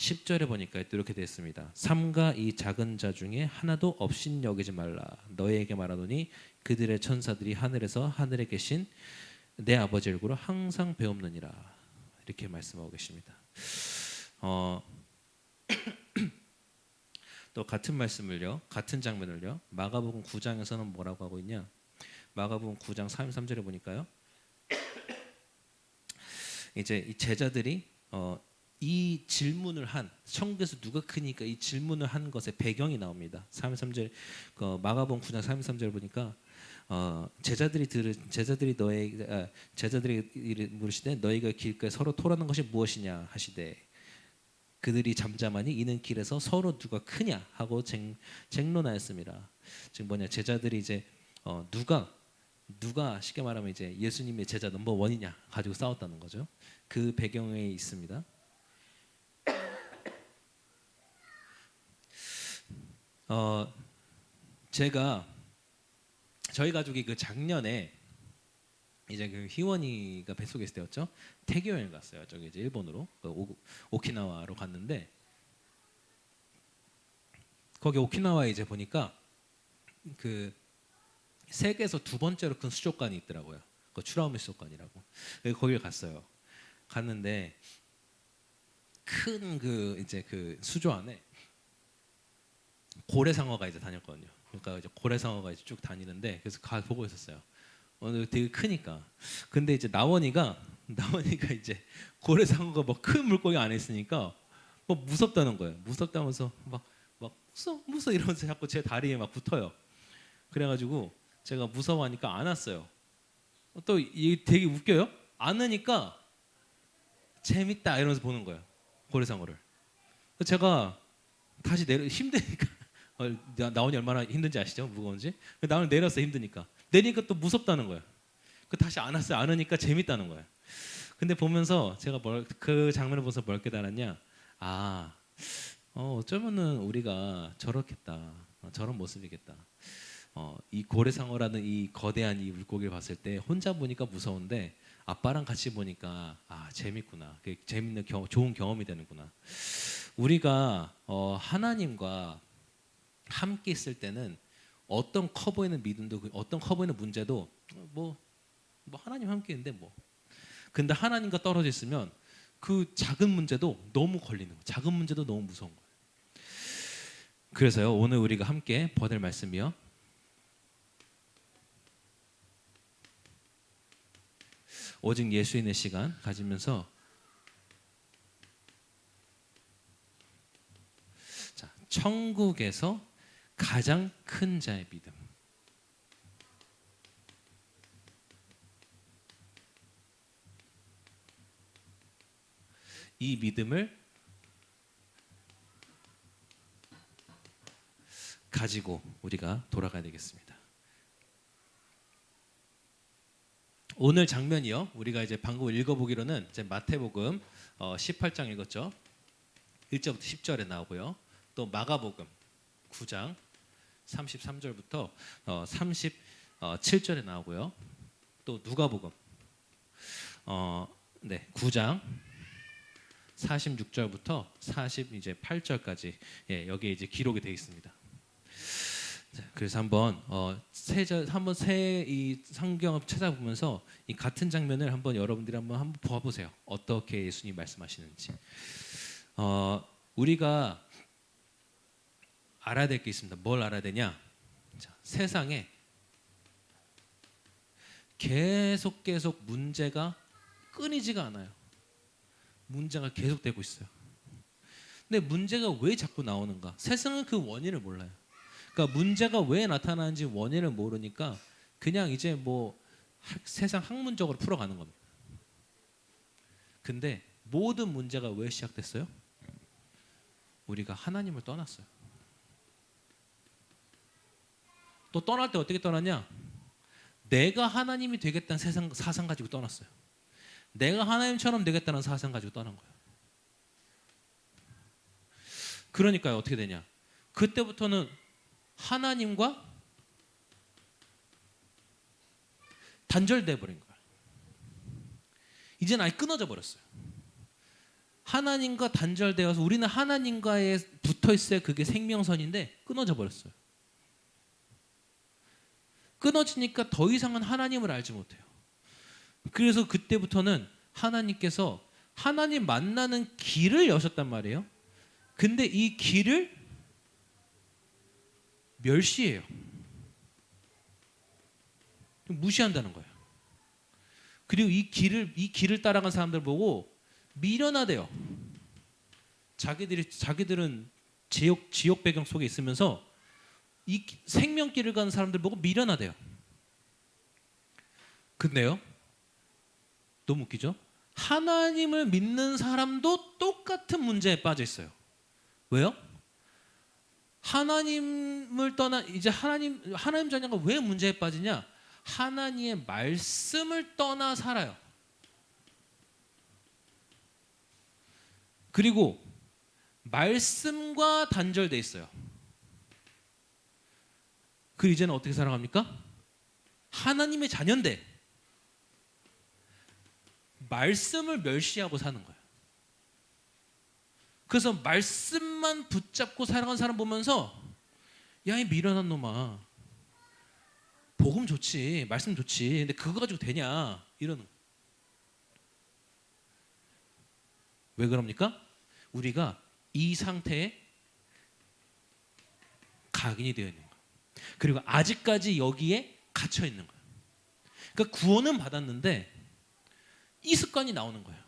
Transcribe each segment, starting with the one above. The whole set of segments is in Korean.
10절에 보니까 또 이렇게 되어 있습니다. 삼가 이 작은 자 중에 하나도 없인 여기지 말라. 너희에게 말하노니 그들의 천사들이 하늘에서 하늘에 계신 내 아버지 얼굴을 항상 배움느니라. 이렇게 말씀하고 계십니다. 또 같은 말씀을요, 같은 장면을요, 마가복음 9장에서는 뭐라고 하고 있냐? 마가복음 9장 33절에 보니까요, 이제 이 제자들이 이 질문을 한 천국에서 누가 크니까 이 질문을 한 것의 배경이 나옵니다. 33절 마가복음 9장 33절 보니까 제자들이 물으시되 너희가 길가에 서로 토라는 것이 무엇이냐 하시되 그들이 잠잠하니 이는 길에서 서로 누가 크냐 하고 쟁론하였습니다. 지금 뭐냐, 제자들이 이제 누가 쉽게 말하면 이제 예수님의 제자 넘버 원이냐 가지고 싸웠다는 거죠. 그 배경에 있습니다. 저희 가족이 그 작년에 이제 그 희원이가 뱃속에 있을 때였죠. 태교 여행 갔어요. 저기 이제 일본으로 오키나와로 갔는데 거기 오키나와에 이제 보니까 그 세계에서 두 번째로 큰 수족관이 있더라고요. 그 추라우미 수족관이라고. 거길 갔어요. 갔는데 큰 그 이제 그 수조 안에 고래상어가 이제 다녔거든요. 그러니까 이제 고래상어가 이제 쭉 다니는데 그래서 보고 있었어요. 되게 크니까. 근데 이제 나원이가 이제 고래상어가 뭐 큰 물고기 안에 있으니까 뭐 무섭다는 거예요. 무섭다면서 막 무서워 이러면서 자꾸 제 다리에 막 붙어요. 그래가지고 제가 무서워하니까 안았어요. 또 이게 되게 웃겨요. 안으니까 재밌다 이러면서 보는 거예요. 고래상어를. 제가 다시 힘드니까 나원이 얼마나 힘든지 아시죠? 무거운지. 나원이 내렸어 힘드니까. 내리니까 또 무섭다는 거예요. 다시 안았어요. 안으니까 재밌다는 거예요. 근데 보면서 제가 그 장면을 보면서 뭘 깨달았냐? 어쩌면은 우리가 저렇겠다. 저런 모습이겠다. 이 고래상어라는 이 거대한 이 물고기를 봤을 때 혼자 보니까 무서운데 아빠랑 같이 보니까 재밌구나. 재밌는 좋은 경험이 되는구나. 우리가 하나님과 함께 있을 때는 어떤 커 보이는 믿음도 어떤 커 보이는 문제도 뭐 하나님 함께 있는데 뭐. 근데 하나님과 떨어져 있으면 그 작은 문제도 너무 걸리는 거예요. 작은 문제도 너무 무서운 거예요. 그래서요, 오늘 우리가 함께 받을 말씀이요. 오직 예수인의 시간 가지면서 천국에서 가장 큰 자의 믿음. 이 믿음을 가지고 우리가 돌아가야 되겠습니다. 오늘 장면이요. 우리가 이제 방금 읽어보기로는 이제 마태복음 18장 읽었죠. 1절부터 10절에 나오고요. 또 마가복음 9장 33절부터 37절에 나오고요. 또 누가복음 9장 46절부터 48절까지 여기에 이제 기록이 되어 있습니다. 그래서 한번 이 성경을 찾아보면서 이 같은 장면을 한번 여러분들이 한번 봐보세요. 어떻게 예수님 말씀하시는지. 우리가 알아야 될 게 있습니다. 뭘 알아야 되냐? 세상에 계속 문제가 끊이지가 않아요. 문제가 계속되고 있어요. 근데 문제가 왜 자꾸 나오는가? 세상은 그 원인을 몰라요. 그러니까 문제가 왜 나타나는지 원인을 모르니까 그냥 이제 뭐 세상 학문적으로 풀어가는 겁니다. 근데 모든 문제가 왜 시작됐어요? 우리가 하나님을 떠났어요. 또 떠날 때 어떻게 떠났냐? 내가 하나님이 되겠다는 사상 가지고 떠났어요. 내가 하나님처럼 되겠다는 사상 가지고 떠난 거예요. 그러니까요, 어떻게 되냐? 그때부터는 하나님과 단절돼 버린 거예요. 이제는 아예 끊어져 버렸어요. 하나님과 단절되어서 우리는 하나님과에 붙어 있어야 그게 생명선인데 끊어져 버렸어요. 끊어지니까 더 이상은 하나님을 알지 못해요. 그래서 그때부터는 하나님께서 하나님 만나는 길을 여셨단 말이에요. 근데 이 길을 멸시해요. 무시한다는 거예요. 그리고 이 길을 따라간 사람들 보고 미련하대요. 자기들은 지옥 배경 속에 있으면서 이 생명길을 가는 사람들 보고 미련하대요. 근데요, 너무 웃기죠? 하나님을 믿는 사람도 똑같은 문제에 빠져 있어요. 왜요? 하나님을 떠나 이제 하나님 자녀가 왜 문제에 빠지냐? 하나님의 말씀을 떠나 살아요. 그리고 말씀과 단절돼 있어요. 그 이제는 어떻게 살아갑니까? 하나님의 자녀인데 말씀을 멸시하고 사는 거예요. 그래서 말씀만 붙잡고 살아가는 사람 보면서 야, 이 미련한 놈아, 복음 좋지, 말씀 좋지, 근데 그거 가지고 되냐, 이러는 거예요. 왜 그럽니까? 우리가 이 상태에 각인이 되어 있는 거예요. 그리고 아직까지 여기에 갇혀 있는 거예요. 그러니까 구원은 받았는데 이 습관이 나오는 거예요.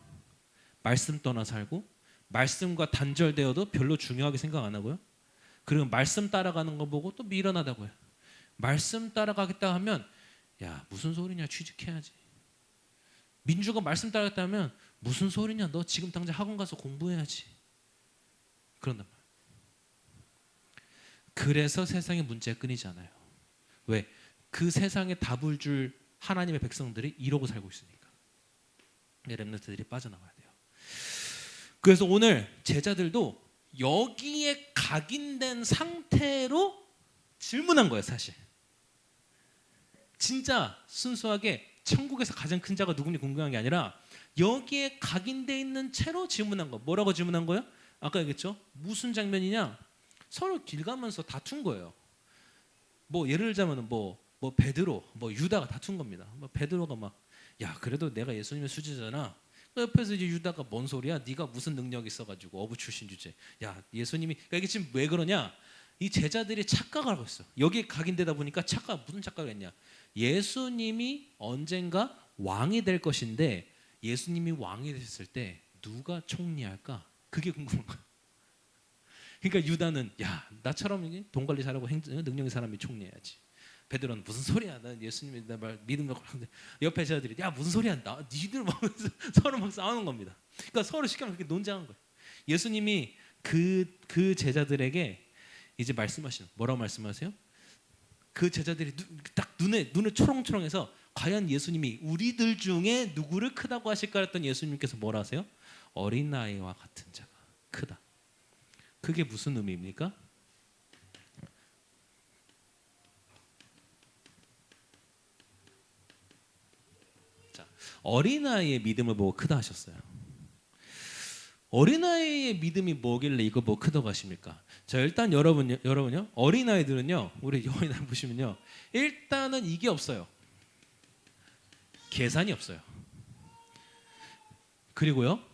말씀 떠나 살고 말씀과 단절되어도 별로 중요하게 생각 안 하고요. 그리고 말씀 따라가는 거 보고 또 미련하다고요. 말씀 따라가겠다 하면 야, 무슨 소리냐, 취직해야지. 민주가 말씀 따라가겠다 하면 무슨 소리냐, 너 지금 당장 학원 가서 공부해야지. 그런단 말이에요. 그래서 세상의 문제가 끊이지 않아요. 왜? 그 세상에 답을 줄 하나님의 백성들이 이러고 살고 있으니까. 렘넌트들이 빠져나와야 돼요. 그래서 오늘 제자들도 여기에 각인된 상태로 질문한 거예요, 사실. 진짜 순수하게 천국에서 가장 큰 자가 누구니 궁금한 게 아니라 여기에 각인돼 있는 채로 질문한 거. 뭐라고 질문한 거예요? 아까 얘기했죠? 무슨 장면이냐? 서로 길 가면서 다툰 거예요. 뭐 예를 들자면 뭐 베드로, 뭐 유다가 다툰 겁니다. 뭐 베드로가 막 야, 그래도 내가 예수님의 수제자잖아. 그 옆에서 이제 유다가 뭔 소리야? 네가 무슨 능력 있어가지고 어부 출신 주제. 야, 예수님이 그러니까 이게 지금 왜 그러냐? 이 제자들이 착각을 하고 있어. 여기에 각인되다 보니까 무슨 착각을 했냐? 예수님이 언젠가 왕이 될 것인데 예수님이 왕이 됐을 때 누가 총리할까? 그게 궁금한 거야. 그러니까 유다는 야, 나처럼 돈 관리 잘하고 능력 있는 사람이 총리해야지. 베드로는 무슨 소리야? 난 예수님이 내 말 믿음을 하는데 옆에 제자들이 야, 무슨 소리야? 나 니들 막 서로 막 싸우는 겁니다. 그러니까 서로 쉽게 그렇게 논쟁한 거예요. 예수님이 그 제자들에게 이제 말씀하시는 뭐라고 말씀하세요? 그 제자들이 딱 눈에 초롱초롱해서 과연 예수님이 우리들 중에 누구를 크다고 하실까 했더니 예수님께서 뭐라 하세요? 어린아이와 같은 자가 크다. 그게 무슨 의미입니까? 자, 어린아이의 믿음을 보고 크다 하셨어요. 어린아이의 믿음이 뭐길래 이거 뭐 크다고 하십니까? 자, 일단 여러분요, 어린아이들은요, 우리 어린아이 보시면요, 일단은 이게 없어요. 계산이 없어요. 그리고요,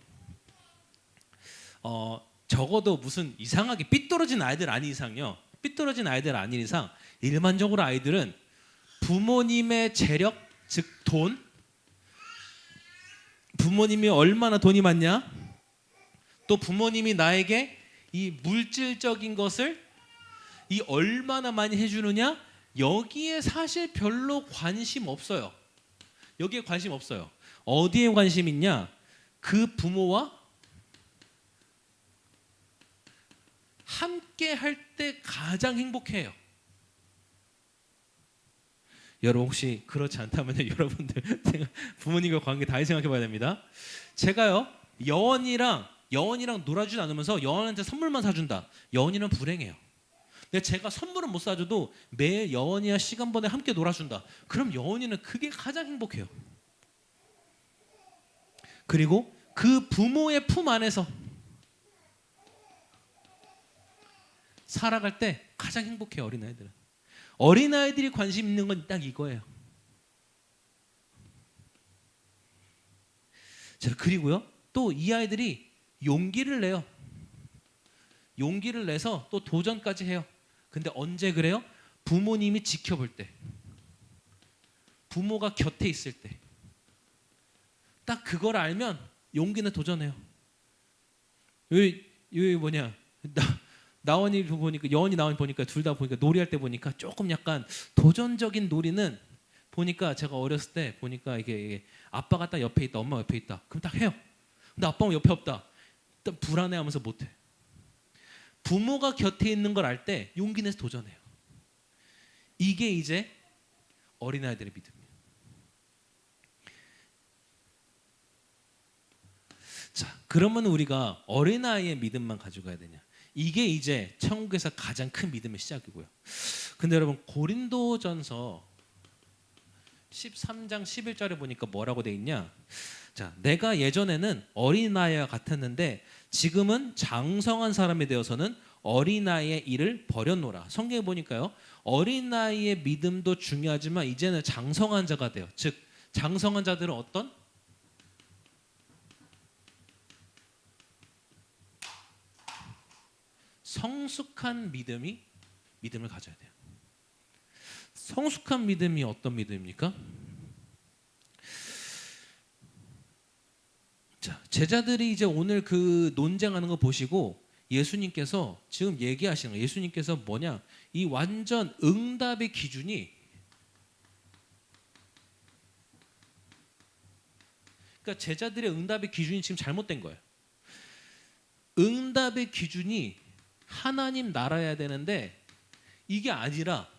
적어도 무슨 이상하게 삐뚤어진 아이들 아닌 이상요, 삐뚤어진 아이들 아닌 이상 일반적으로 아이들은 부모님의 재력, 즉 돈, 부모님이 얼마나 돈이 많냐, 또 부모님이 나에게 이 물질적인 것을 이 얼마나 많이 해주느냐, 여기에 사실 별로 관심 없어요. 여기에 관심 없어요. 어디에 관심 있냐? 그 부모와 함께 할 때 가장 행복해요. 여러분 혹시 그렇지 않다면 여러분들 부모님과 관계 다시 생각해 봐야 됩니다. 제가요, 여원이랑 놀아주지 않으면서 여원한테 선물만 사준다. 여원이는 불행해요. 근데 제가 선물은 못 사줘도 매일 여원이와 시간 보내 함께 놀아준다. 그럼 여원이는 그게 가장 행복해요. 그리고 그 부모의 품 안에서 살아갈 때 가장 행복해요. 어린아이들은. 어린아이들이 관심 있는 건 딱 이거예요. 자, 그리고요, 또 이 아이들이 용기를 내요. 용기를 내서 또 도전까지 해요. 근데 언제 그래요? 부모님이 지켜볼 때, 부모가 곁에 있을 때, 딱 그걸 알면 용기는 도전해요. 여기 뭐냐, 나원이 보니까, 여원이 나원이 보니까 둘 다 보니까 놀이할 때 보니까 조금 약간 도전적인 놀이는 보니까 제가 어렸을 때 보니까 이게 아빠가 딱 옆에 있다, 엄마 옆에 있다, 그럼 딱 해요. 근데 아빠가 옆에 없다, 일단 불안해하면서 못해. 부모가 곁에 있는 걸 알 때 용기 내서 도전해요. 이게 이제 어린아이들의 믿음이에요. 자, 그러면 우리가 어린아이의 믿음만 가지고 가야 되냐? 이게 이제 천국에서 가장 큰 믿음의 시작이고요. 근데 여러분, 고린도전서 13장 11절에 보니까 뭐라고 돼 있냐? 자, 내가 예전에는 어린아이와 같았는데 지금은 장성한 사람이 되어서는 어린아이의 일을 버렸노라. 성경에 보니까요, 어린아이의 믿음도 중요하지만 이제는 장성한 자가 돼요. 즉, 장성한 자들은 어떤? 성숙한 믿음을 가져야 돼요. 성숙한 믿음이 어떤 믿음입니까? 자, 제자들이 이제 오늘 그 논쟁하는 거 보시고 예수님께서 지금 얘기하시는 거예요. 예수님께서 뭐냐? 이 완전 응답의 기준이, 그러니까 제자들의 응답의 기준이 지금 잘못된 거예요. 응답의 기준이 하나님 나라여야 되는데 이게 아니라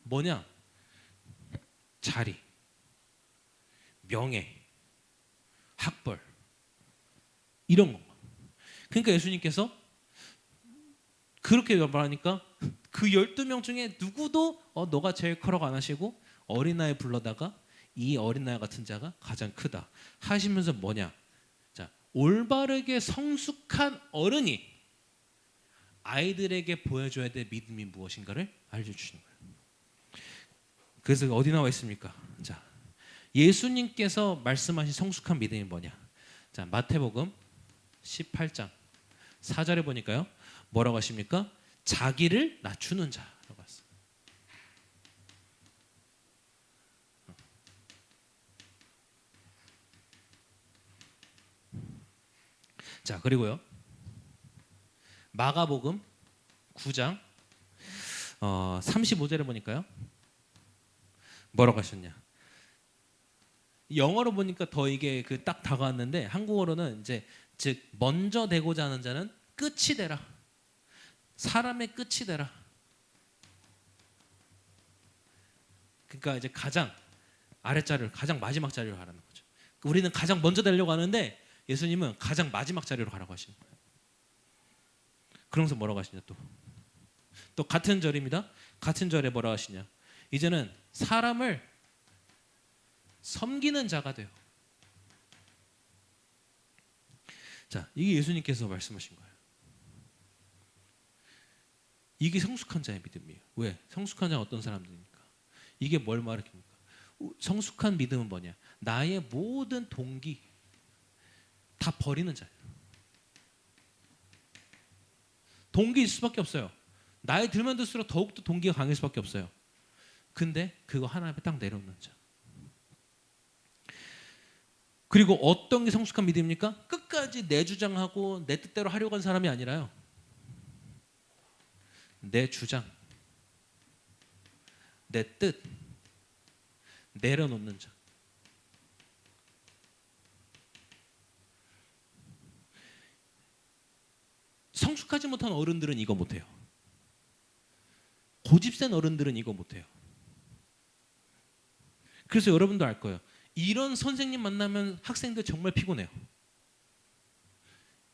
뭐냐? 자리, 명예, 학벌, 이런 거. 그러니까 예수님께서 그렇게 말하니까 그 12명 중에 누구도 너가 제일 커라고 안 하시고 어린아이 불러다가 이 어린아이 같은 자가 가장 크다 하시면서 뭐냐? 자, 올바르게 성숙한 어른이 아이들에게 보여줘야 될 믿음이 무엇인가를 알려주시는 거예요. 그래서 어디 나와 있습니까? 자, 예수님께서 말씀하신 성숙한 믿음이 뭐냐? 자, 마태복음 18장 4절에 보니까요, 뭐라고 하십니까? 자기를 낮추는 자라고 했어요. 자, 그리고요, 마가복음 9장 35절에 보니까요, 뭐라고 하셨냐? 영어로 보니까 더 이게 그 딱 다가왔는데 한국어로는 이제 즉 먼저 되고자 하는 자는 끝이 되라. 사람의 끝이 되라. 그러니까 이제 가장 아랫자리로, 가장 마지막 자리로 가라는 거죠. 우리는 가장 먼저 되려고 하는데 예수님은 가장 마지막 자리로 가라고 하시는 거예요. 그러면서 뭐라고 하시냐, 또 같은 절입니다. 같은 절에 뭐라고 하시냐? 이제는 사람을 섬기는 자가 돼요. 자, 이게 예수님께서 말씀하신 거예요. 이게 성숙한 자의 믿음이에요. 왜? 성숙한 자는 어떤 사람들입니까? 이게 뭘 말합니까? 성숙한 믿음은 뭐냐? 나의 모든 동기 다 버리는 자예요. 동기 있을 수밖에 없어요. 나이 들면 들수록 더욱더 동기가 강할 수밖에 없어요. 근데 그거 하나 앞에 딱 내려놓는 자. 그리고 어떤 게 성숙한 믿음입니까? 끝까지 내 주장하고 내 뜻대로 하려고 한 사람이 아니라요, 내 주장, 내 뜻 내려놓는 자. 성숙하지 못한 어른들은 이거 못해요. 고집센 어른들은 이거 못해요. 그래서 여러분도 알 거예요. 이런 선생님 만나면 학생들 정말 피곤해요.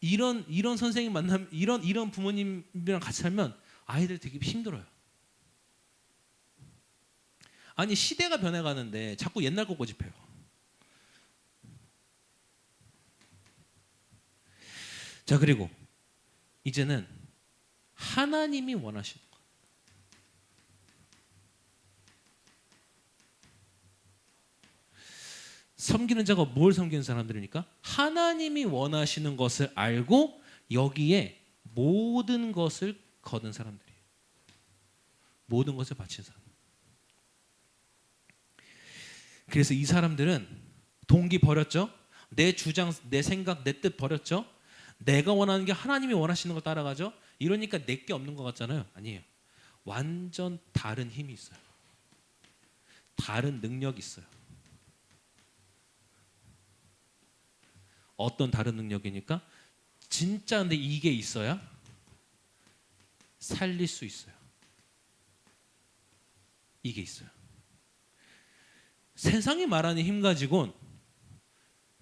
이런 선생님 만나면, 이런 부모님이랑 같이 살면 아이들 되게 힘들어요. 아니, 시대가 변해가는데 자꾸 옛날 거 고집해요. 자, 그리고 이제는 하나님이 원하시는 것. 섬기는 자가 뭘 섬기는 사람들이니까 하나님이 원하시는 것을 알고 여기에 모든 것을 거둔 사람들이에요. 모든 것을 바친 사람. 그래서 이 사람들은 동기 버렸죠. 내 주장, 내 생각, 내 뜻 버렸죠. 내가 원하는 게 하나님이 원하시는 걸 따라가죠. 이러니까 내게 없는 것 같잖아요. 아니에요. 완전 다른 힘이 있어요. 다른 능력이 있어요. 어떤 다른 능력이니까 진짜 근데 이게 있어야 살릴 수 있어요. 이게 있어요. 세상이 말하는 힘 가지고는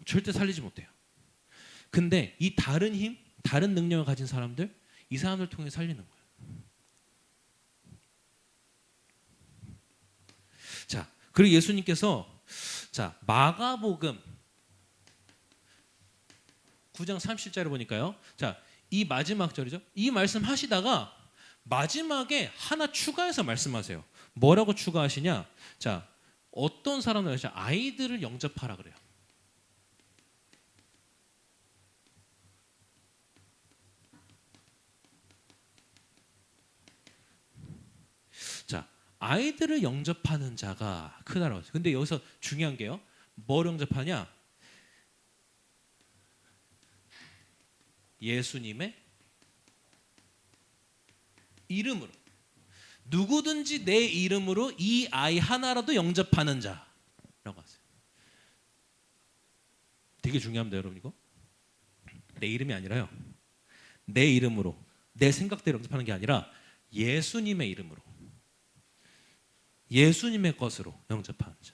절대 살리지 못해요. 근데 이 다른 힘, 다른 능력을 가진 사람들, 이 사람들 통해 살리는 거예요. 자, 그리고 예수님께서 자, 마가복음 9장 30절을 보니까요. 자, 이 마지막 절이죠. 이 말씀 하시다가 마지막에 하나 추가해서 말씀하세요. 뭐라고 추가하시냐? 자, 어떤 사람들 하시냐? 아이들을 영접하라 그래요. 자, 아이들을 영접하는 자가 크다라고 했어요. 근데 여기서 중요한 게요. 뭘 영접하냐? 예수님의 이름으로. 누구든지 내 이름으로 이 아이 하나라도 영접하는 자라고 하세요. 되게 중요합니다, 여러분. 이거 내 이름이 아니라요. 내 이름으로, 내 생각대로 영접하는 게 아니라 예수님의 이름으로, 예수님의 것으로 영접하는 자.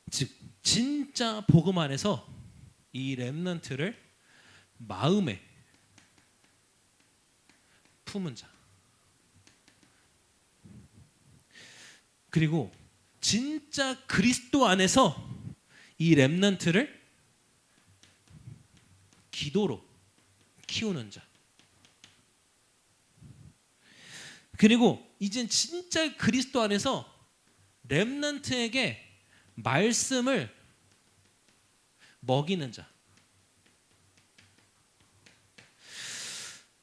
즉 진짜 복음 안에서 이 렘넌트를 마음에 품은 자. 그리고 진짜 그리스도 안에서 이 렘넌트를 기도로 키우는 자. 그리고 이젠 진짜 그리스도 안에서 렘넌트에게 말씀을 먹이는 자.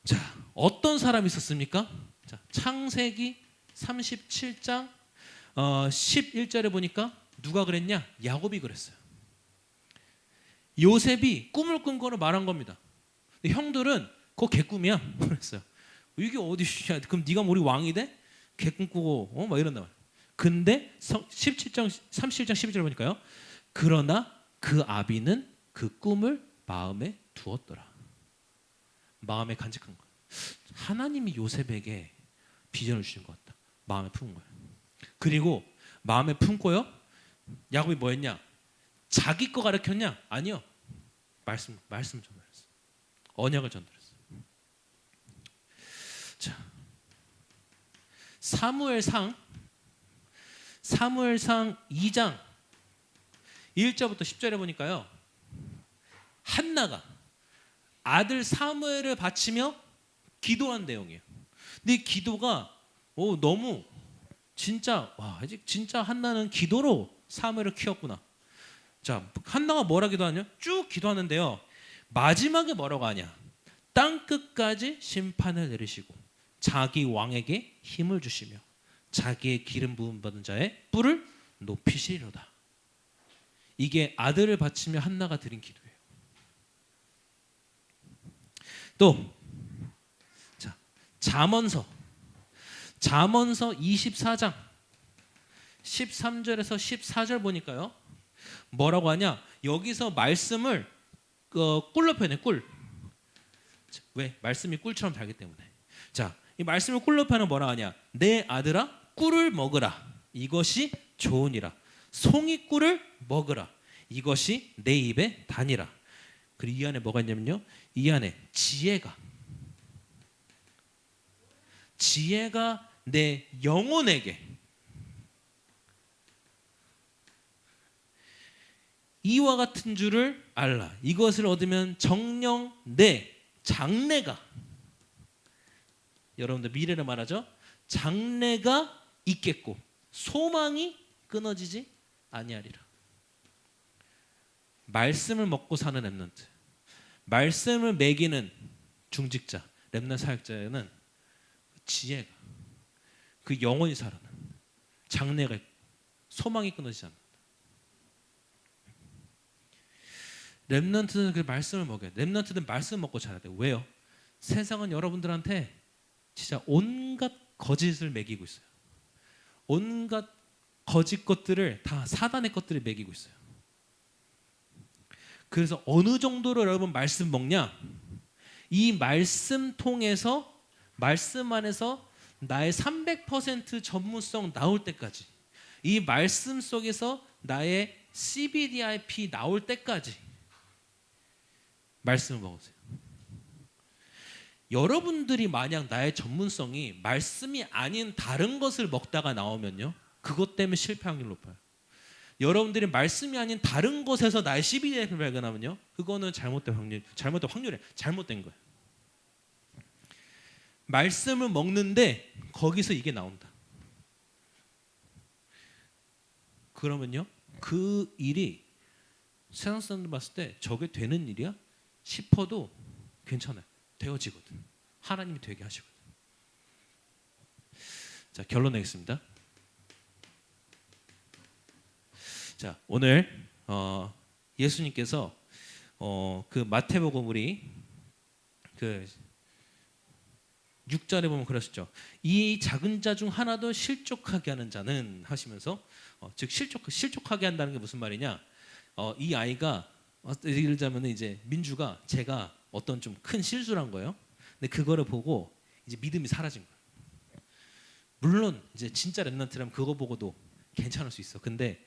자, 어떤 사람이 있었습니까? 자, 창세기 37장 11절에 보니까 누가 그랬냐? 야곱이 그랬어요. 요셉이 꿈을 꾼 거를 말한 겁니다. 근데 형들은 그거 개꿈이야 그랬어요. 이게 어디야? 그럼 네가 우리 왕이 돼? 개꿈 꾸고 막 이런단 말이야. 근데 17장 37장 12절 보니까요. 그러나 그 아비는 그 꿈을 마음에 두었더라. 마음에 간직한 거예요. 하나님이 요셉에게 비전을 주신 것 같다. 마음에 품은 거예요. 그리고 마음에 품고요. 야곱이 뭐 했냐? 자기 거 가르쳤냐? 아니요. 말씀 전달했어. 언약을 전달했어. 자, 사무엘상 2장 1절부터 10절에 보니까요. 한나가 아들 사무엘을 바치며 기도한 내용이에요. 근데 이 기도가 너무 진짜 진짜 한나는 기도로 사무엘을 키웠구나. 자, 한나가 뭐라 기도하냐? 쭉 기도하는데요. 마지막에 뭐라고 하냐? 땅 끝까지 심판을 내리시고 자기 왕에게 힘을 주시며 자기의 기름 부음 받은 자의 뿔을 높이시리로다. 이게 아들을 바치며 한나가 드린 기도예요. 또 자, 잠언서 24장 13절에서 14절 보니까요. 뭐라고 하냐? 여기서 말씀을 꿀로 표현해. 꿀. 왜? 말씀이 꿀처럼 달기 때문에. 자, 이 말씀을 꿀로 표현하면 뭐라 하냐? 내 아들아 꿀을 먹으라. 이것이 좋으니라. 송이꿀을 먹으라. 이것이 내 입에 다니라. 그리고 이 안에 뭐가 있냐면요. 이 안에 지혜가 내 영혼에게 이와 같은 줄을 알라. 이것을 얻으면 정령 내 장래가, 여러분들 미래를 말하죠. 장래가 있겠고 소망이 끊어지지 아니하리라. 말씀을 먹고 사는 렘넌트, 말씀을 매기는 중직자, 렘넌트 사역자는 지혜가, 그 영원히 살아나, 장래가 있고 소망이 끊어지지 않는다. 렘넌트는 그 말씀을 먹여야 돼. 렘넌트는 말씀 먹고 자라야 돼. 왜요? 세상은 여러분들한테 진짜 온갖 거짓을 먹이고 있어요. 온갖 거짓 것들을 다 사단의 것들을 먹이고 있어요. 그래서 어느 정도로 여러분 말씀 먹냐? 이 말씀 통해서, 말씀 안에서 나의 300% 전문성 나올 때까지, 이 말씀 속에서 나의 CBDIP 나올 때까지 말씀을 먹으세요. 여러분들이 만약 나의 전문성이 말씀이 아닌 다른 것을 먹다가 나오면요, 그것 때문에 실패 확률이 높아요. 여러분들이 말씀이 아닌 다른 곳에서 나의 CBDIP를 발견하면요, 그거는 잘못된 확률에 잘못된 거예요. 말씀을 먹는데 거기서 이게 나온다. 그러면요, 그 일이 세상 사람들 봤을 때 저게 되는 일이야 싶어도 괜찮아요. 되어지거든. 하나님이 되게 하시거든. 자, 결론 내겠습니다. 자, 오늘 예수님께서 그 마태복음 우리 그 6절에 보면 그러시죠. 이 작은 자 중 하나도 실족하게 하는 자는 하시면서, 즉 실족하게 한다는 게 무슨 말이냐? 이 아이가 예를 들자면 이제 민주가 제가 어떤 좀 큰 실수를 한 거예요. 근데 그거를 보고 이제 믿음이 사라진 거예요. 물론 이제 진짜 렘넌트라면 그거 보고도 괜찮을 수 있어. 근데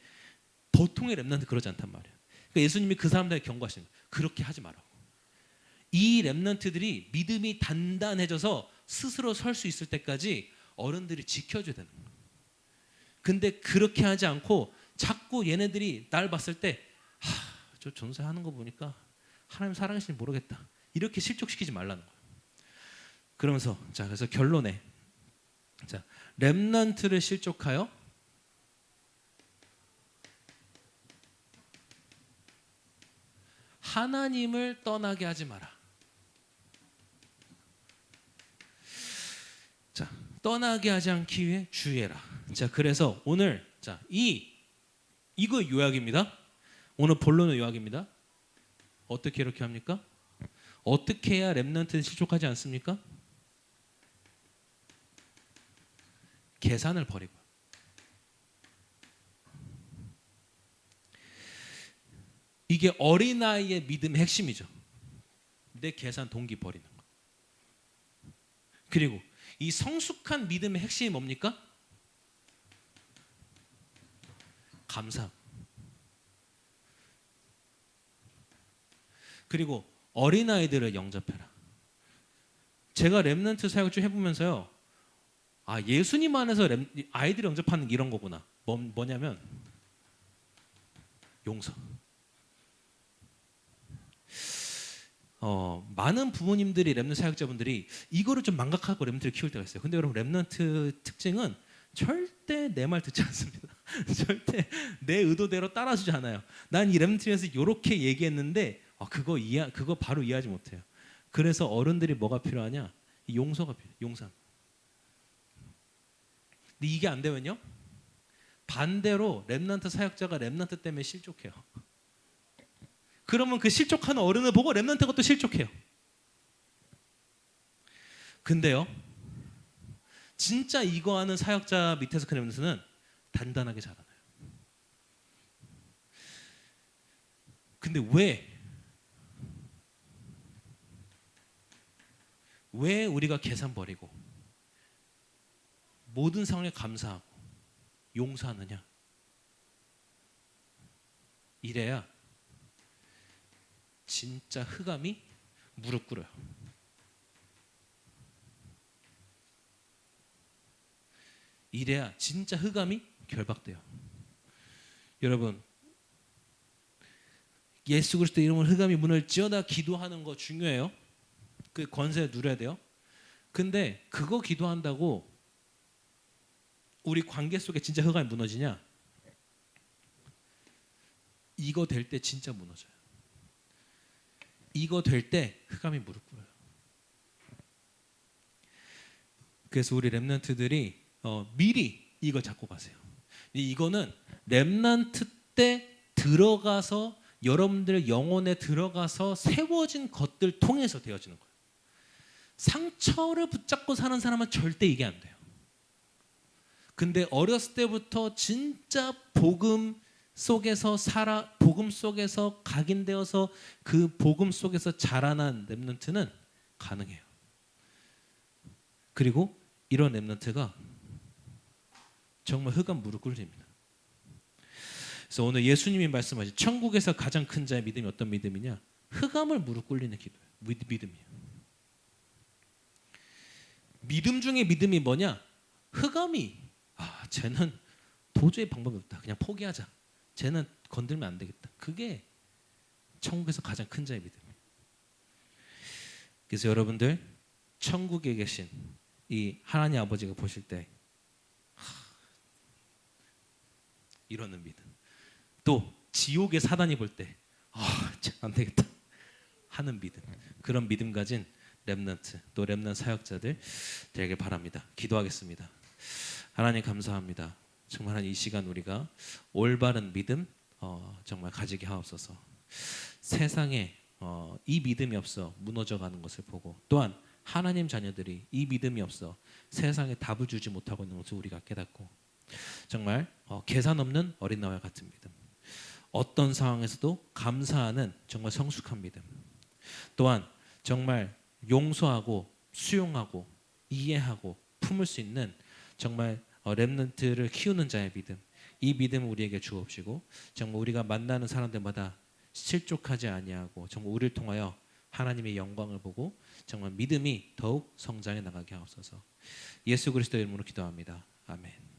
보통의 렘넌트 그러지 않단 말이에요. 그러니까 예수님이 그 사람들에게 경고하시는 거예요. 그렇게 하지 말라고. 이 렘넌트들이 믿음이 단단해져서 스스로 설 수 있을 때까지 어른들이 지켜줘야 되는 거예요. 근데 그렇게 하지 않고 자꾸 얘네들이 날 봤을 때 저 전사하는 거 보니까 하나님 살아계신지 모르겠다, 이렇게 실족시키지 말라는 거예요. 그러면서 자, 그래서 결론에, 자, 렘넌트를 실족하여 하나님을 떠나게 하지 마라. 자, 떠나게 하지 않기 위해 주의해라. 자, 그래서 오늘 자, 이거 요약입니다. 오늘 본론의 요약입니다. 어떻게 이렇게 합니까? 어떻게 해야 렘넌트는 실족하지 않습니까? 계산을 버리고. 이게 어린아이의 믿음의 핵심이죠. 내 계산 동기 버리는 거. 그리고 이 성숙한 믿음의 핵심이 뭡니까? 감사. 그리고 어린아이들을 영접해라. 제가 렘넌트 사역 좀 해보면서요, 예수님 안에서 아이들 영접하는 이런 거구나. 뭐냐면 용서. 많은 부모님들이, 렘넌트 사역자분들이 이거를 좀 망각하고 렘넌트를 키울 때가 있어요. 근데 여러분, 렘넌트 특징은 절대 내 말 듣지 않습니다. 절대 내 의도대로 따라주지 않아요. 난 이 렘넌트에서 이렇게 얘기했는데 그거 바로 이해하지 못해요. 그래서 어른들이 뭐가 필요하냐? 용서가 필요해요. 용서. 근데 이게 안 되면요, 반대로 렘넌트 사역자가 렘넌트 때문에 실족해요. 그러면 그 실족하는 어른을 보고 렘넌트가 또 실족해요. 근데요, 진짜 이거 하는 사역자 밑에서 그 렘넌트는 단단하게 자라나요. 근데 왜 우리가 계산 버리고 모든 상황에 감사하고 용서하느냐? 이래야 진짜 흑암이 무릎 꿇어요. 이래야 진짜 흑암이 결박돼요. 여러분, 예수 그리스도 이름으로 흑암이 문을 지어다 기도하는 거 중요해요. 그 권세 누려야 돼요. 근데 그거 기도한다고 우리 관계 속에 진짜 흑암이 무너지냐? 이거 될 때 진짜 무너져요. 이거 될 때 흑암이 무릎 꿇어요. 그래서 우리 렘넌트들이 미리 이거 잡고 가세요. 이거는 렘넌트 때 들어가서 여러분들의 영혼에 들어가서 세워진 것들 통해서 되어지는 거예요. 상처를 붙잡고 사는 사람은 절대 이게 안 돼요. 근데 어렸을 때부터 진짜 복음 속에서 복음 속에서 각인되어서 그 복음 속에서 자라난 렘넌트는 가능해요. 그리고 이런 렘넌트가 정말 흑암 무릎 꿇립니다. 그래서 오늘 예수님이 말씀하신 천국에서 가장 큰 자의 믿음이 어떤 믿음이냐? 흑암을 무릎 꿇리는 기도예요. 믿음이에요. 믿음 중에 믿음이 뭐냐? 흑암이 쟤는 도저히 방법이 없다. 그냥 포기하자. 쟤는 건들면 안 되겠다. 그게 천국에서 가장 큰 자의 믿음이에요. 그래서 여러분들 천국에 계신 이 하나님 아버지가 보실 때 이러는 믿음. 또 지옥의 사단이 볼 때 안 되겠다 하는 믿음. 그런 믿음 가진 렘넌트 또 렘넌 사역자들 되길 바랍니다. 기도하겠습니다. 하나님 감사합니다. 정말 이 시간 우리가 올바른 믿음 정말 가지게 하옵소서. 세상에 이 믿음이 없어 무너져가는 것을 보고 또한 하나님 자녀들이 이 믿음이 없어 세상에 답을 주지 못하고 있는 것을 우리가 깨닫고 정말 계산 없는 어린 나와 같은 믿음, 어떤 상황에서도 감사하는 정말 성숙한 믿음, 또한 정말 용서하고 수용하고 이해하고 품을 수 있는 정말 렘넌트를 키우는 자의 믿음, 이 믿음을 우리에게 주옵시고 정말 우리가 만나는 사람들마다 실족하지 아니하고 정말 우리를 통하여 하나님의 영광을 보고 정말 믿음이 더욱 성장해 나가게 하옵소서. 예수 그리스도의 이름으로 기도합니다. 아멘.